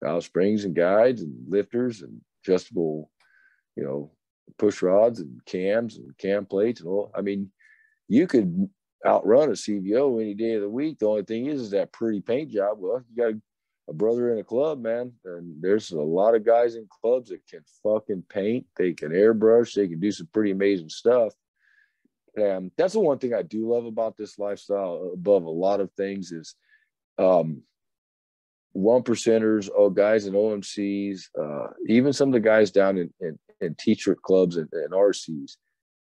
valve springs and guides and lifters and adjustable, push rods and cams and cam plates and all. I mean, you could outrun a CVO any day of the week. The only thing is that pretty paint job. Well, you got a brother in a club, man, and there's a lot of guys in clubs that can fucking paint. They can airbrush. They can do some pretty amazing stuff. And that's the one thing I do love about this lifestyle above a lot of things is one percenters, guys in OMCs, even some of the guys down in teacher clubs and RCs,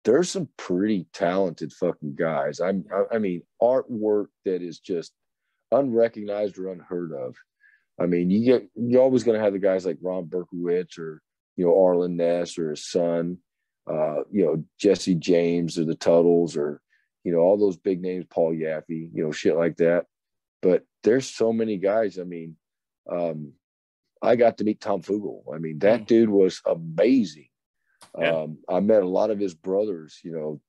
there's some pretty talented fucking guys. I mean, artwork that is just unrecognized or unheard of. I mean, you're always going to have the guys like Ron Berkowitz or, Arlen Ness or his son, Jesse James or the Tuttles or, all those big names, Paul Yaffe, shit like that. But there's so many guys. I mean, I got to meet Tom Fugel. I mean, that dude was amazing. Yeah. I met a lot of his brothers,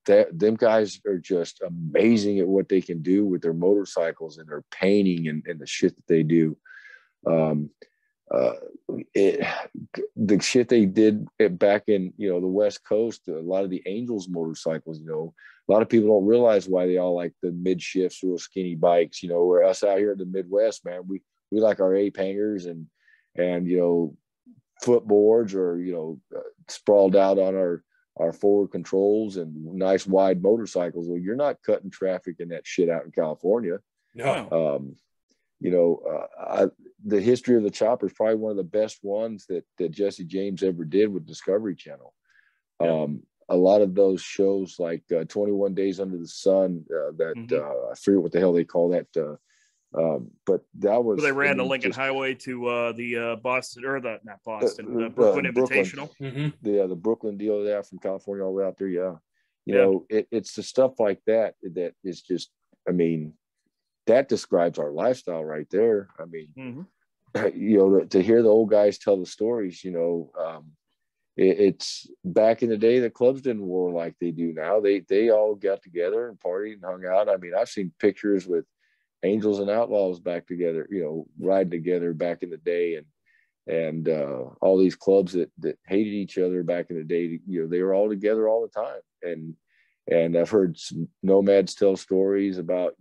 them guys are just amazing at what they can do with their motorcycles and their painting and the shit that they do. The shit they did back in, the West Coast, a lot of the Angels motorcycles, a lot of people don't realize why they all like the mid shifts, real skinny bikes, where us out here in the Midwest, man, we like our ape hangers and footboards or, sprawled out on our forward controls and nice wide motorcycles. Well, you're not cutting traffic in that shit out in California. No. The history of the chopper is probably one of the best ones that Jesse James ever did with Discovery Channel. Yeah. A lot of those shows like 21 Days Under the Sun, I forget what the hell they call that. But that was... So they ran the Lincoln Highway to the Boston, or the Brooklyn Invitational. The Brooklyn deal there from California all the way out there. Yeah. It's the stuff like that is just, I mean, that describes our lifestyle right there. I mean, to hear the old guys tell the stories, it's back in the day, the clubs didn't roar like they do now. They all got together and partied and hung out. I mean, I've seen pictures with Angels and Outlaws back together, riding together back in the day, and all these clubs that hated each other back in the day, they were all together all the time. And I've heard some nomads tell stories about,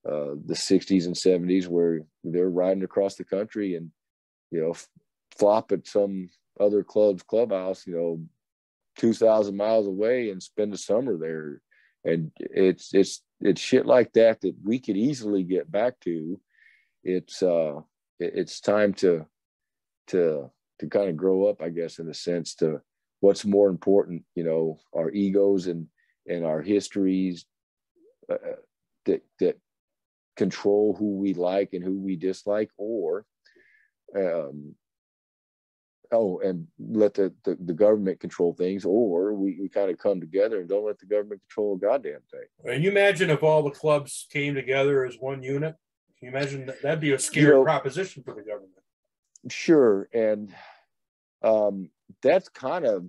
the 60s and 70s where they're riding across the country and, flop at some other clubhouse, 2,000 miles away and spend the summer there. And it's shit like that we could easily get back to it's time to kind of grow up, I guess, in a sense, to what's more important, you know, our egos and our histories that control who we like and who we dislike, or and let the government control things, or we kind of come together and don't let the government control a goddamn thing. And you imagine if all the clubs came together as one unit? Can you imagine that'd be a scary proposition for the government? Sure. And that's kind of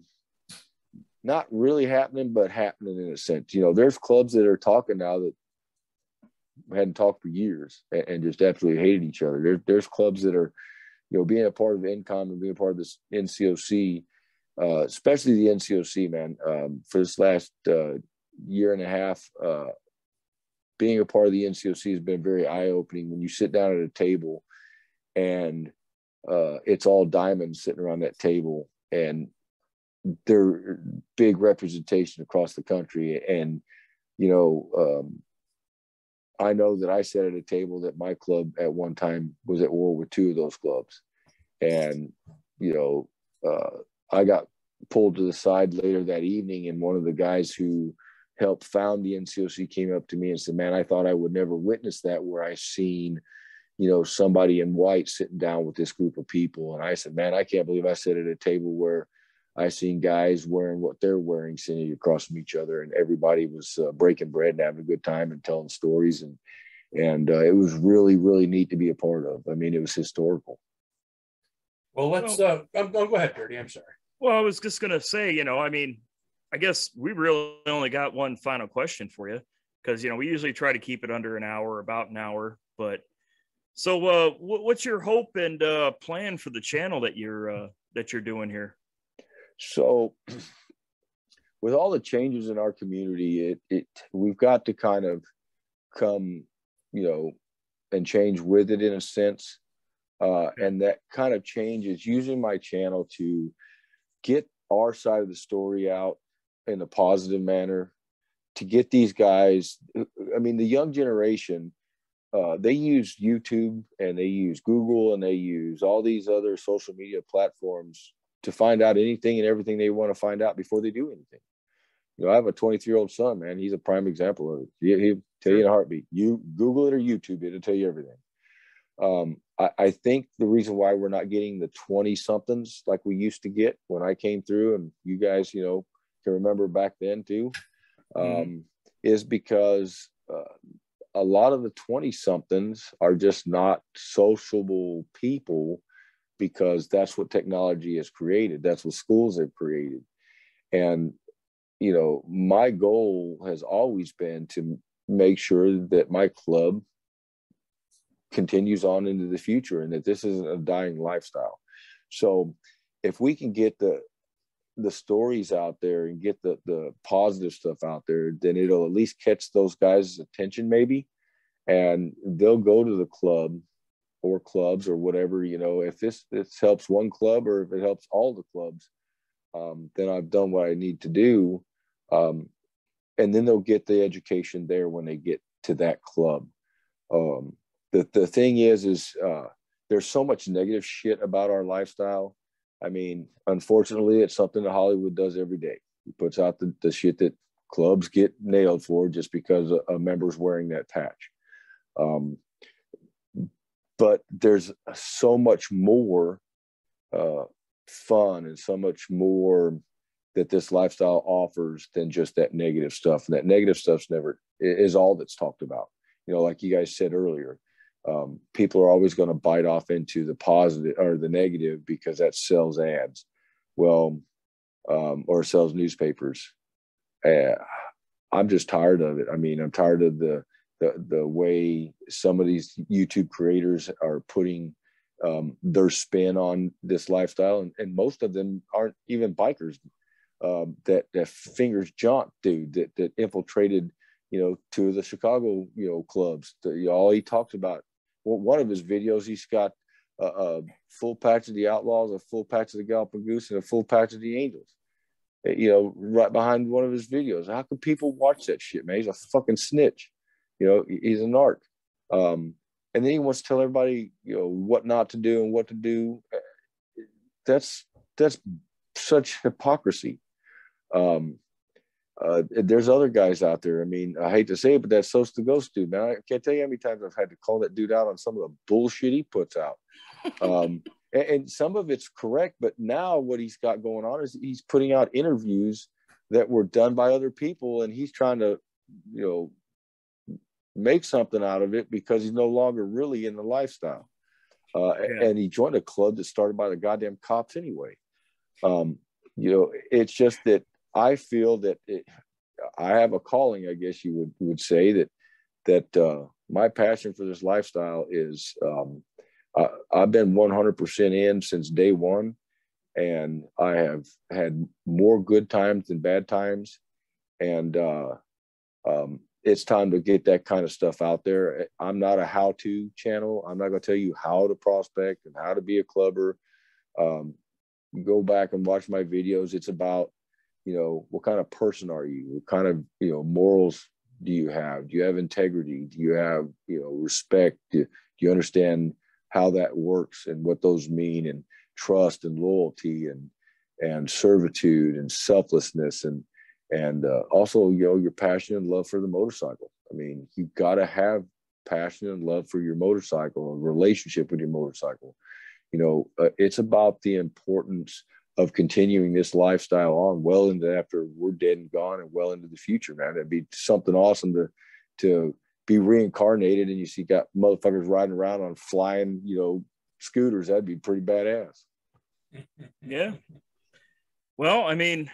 not really happening, but happening in a sense. You know, there's clubs that are talking now that hadn't talked for years and just absolutely hated each other. There's clubs that are, you know, being a part of NCOM and being a part of this NCOC, especially the NCOC, man, for this last year and a half, being a part of the NCOC has been very eye-opening. When you sit down at a table and it's all diamonds sitting around that table, and they're big representation across the country. And, you know, I know that I sat at a table that my club at one time was at war with two of those clubs. And, you know, I got pulled to the side later that evening, and one of the guys who helped found the NCOC came up to me and said, man, I thought I would never witness that, where I seen, you know, somebody in white sitting down with this group of people. And I said, man, I can't believe I sat at a table where I seen guys wearing what they're wearing, sitting across from each other, and everybody was breaking bread and having a good time and telling stories. And it was really, really neat to be a part of. I mean, it was historical. Well, let's go ahead, Dirty. I'm sorry. Well, I was just going to say, you know, I mean, I guess we really only got one final question for you, because, you know, we usually try to keep it under an hour, about an hour. But so what's your hope and plan for the channel that you're doing here? So with all the changes in our community, we've got to kind of come, you know, and change with it in a sense. And that kind of change is using my channel to get our side of the story out in a positive manner, to get these guys. I mean, the young generation, they use YouTube and they use Google and they use all these other social media platforms to find out anything and everything they want to find out before they do anything. You know, I have a 23-year-old son, man. He's a prime example of it. He'll tell you in a heartbeat. You Google it or YouTube it, it'll tell you everything. I think the reason why we're not getting the 20-somethings like we used to get when I came through, and you guys, you know, can remember back then too, is because a lot of the 20-somethings are just not sociable people, because that's what technology has created. That's what schools have created. And, you know, my goal has always been to make sure that my club continues on into the future and that this isn't a dying lifestyle. So if we can get the stories out there and get the positive stuff out there, then it'll at least catch those guys' attention maybe, and they'll go to the club or clubs or whatever. You know, if this helps one club or if it helps all the clubs, then I've done what I need to do. And then they'll get the education there when they get to that club. The thing is there's so much negative shit about our lifestyle. I mean, unfortunately, it's something that Hollywood does every day. It puts out the shit that clubs get nailed for just because a member's wearing that patch. But there's so much more fun and so much more that this lifestyle offers than just that negative stuff. And that negative stuff's never is all that's talked about. You know, like you guys said earlier, people are always going to bite off into the positive or the negative because that sells ads. Well, or sells newspapers. I'm just tired of it. I mean, I'm tired of the way some of these YouTube creators are putting their spin on this lifestyle, and most of them aren't even bikers. That Fingers Jaunt dude that infiltrated, you know, two of the Chicago, you know, clubs. All he talks about, well, one of his videos, he's got a full patch of the Outlaws, a full patch of the Galloping Goose, and a full patch of the Angels. You know, right behind one of his videos. How can people watch that shit, man? He's a fucking snitch. You know, he's a narc. and then he wants to tell everybody, you know, what not to do and what to do. That's such hypocrisy. There's other guys out there. I mean, I hate to say it, but that's Sos the Ghost dude, man. I can't tell you how many times I've had to call that dude out on some of the bullshit he puts out. And some of it's correct, but now what he's got going on is he's putting out interviews that were done by other people, and he's trying to, you know, make something out of it because he's no longer really in the lifestyle. And he joined a club that started by the goddamn cops anyway. You know, it's just that I feel that I have a calling, I guess you would say, that my passion for this lifestyle is, I've been 100% in since day one, and I have had more good times than bad times. And it's time to get that kind of stuff out there. I'm not a how-to channel. I'm not going to tell you how to prospect and how to be a clubber. Go back and watch my videos. It's about, you know, what kind of person are you? What kind of, you know, morals do you have? Do you have integrity? Do you have, you know, respect? Do you understand how that works and what those mean, and trust and loyalty and servitude and selflessness, and also, you know, your passion and love for the motorcycle. I mean, you've got to have passion and love for your motorcycle, a relationship with your motorcycle. You know, it's about the importance of continuing this lifestyle on well into after we're dead and gone, and well into the future, man. It'd be something awesome to be reincarnated, and you see got motherfuckers riding around on flying, you know, scooters. That'd be pretty badass. Yeah. Well, I mean,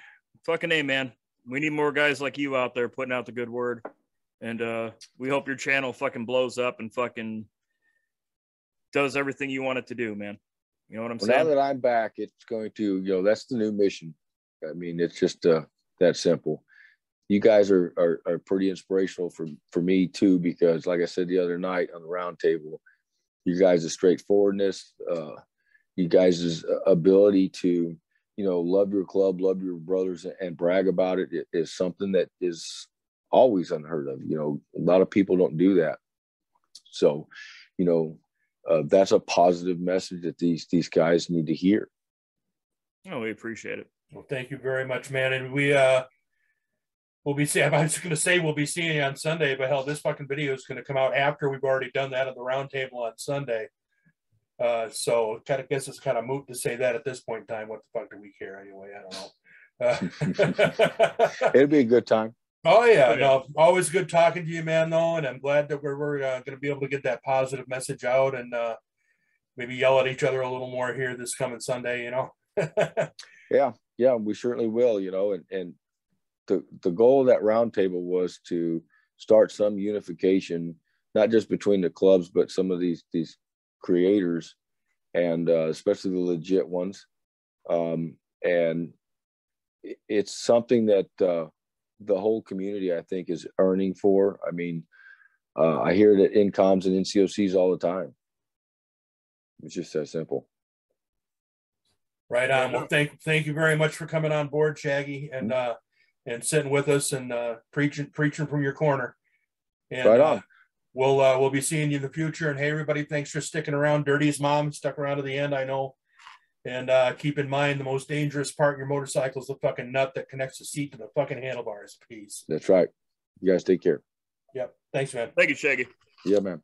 fucking A, man. We need more guys like you out there putting out the good word. And we hope your channel fucking blows up and fucking does everything you want it to do, man. You know what I'm saying? Now that I'm back, it's going to, you know, that's the new mission. I mean, it's just that simple. You guys are pretty inspirational for me too, because like I said the other night on the round table, you guys' straightforwardness, you guys' ability to, you know, love your club, love your brothers, and brag about it is something that is always unheard of. You know, a lot of people don't do that. So, you know, that's a positive message that these guys need to hear. Oh, we appreciate it. Well, thank you very much, man. And we'll be seeing, I was going to say we'll be seeing you on Sunday, but hell, this fucking video is going to come out after we've already done that at the round table on Sunday. So kind of guess it's kind of moot to say that at this point in time. What the fuck do we care anyway? I don't know. It'll be a good time. Oh yeah, no, always good talking to you, man. Though, and I'm glad that we're going to be able to get that positive message out, and maybe yell at each other a little more here this coming Sunday. You know. Yeah, we certainly will. You know, and the goal of that roundtable was to start some unification, not just between the clubs, but some of these creators, and especially the legit ones. And it's something that the whole community, I think, is earning for. I mean, I hear it at INCOMs and NCOCs all the time. It's just that simple. Right on. Well, thank you very much for coming on board, Shaggy, and sitting with us and preaching from your corner. And, right on. We'll be seeing you in the future. And hey, everybody, thanks for sticking around. Dirty's mom stuck around to the end, I know. And keep in mind, the most dangerous part of your motorcycle is the fucking nut that connects the seat to the fucking handlebars. Peace. That's right. You guys take care. Yep. Thanks, man. Thank you, Shaggy. Yeah, man.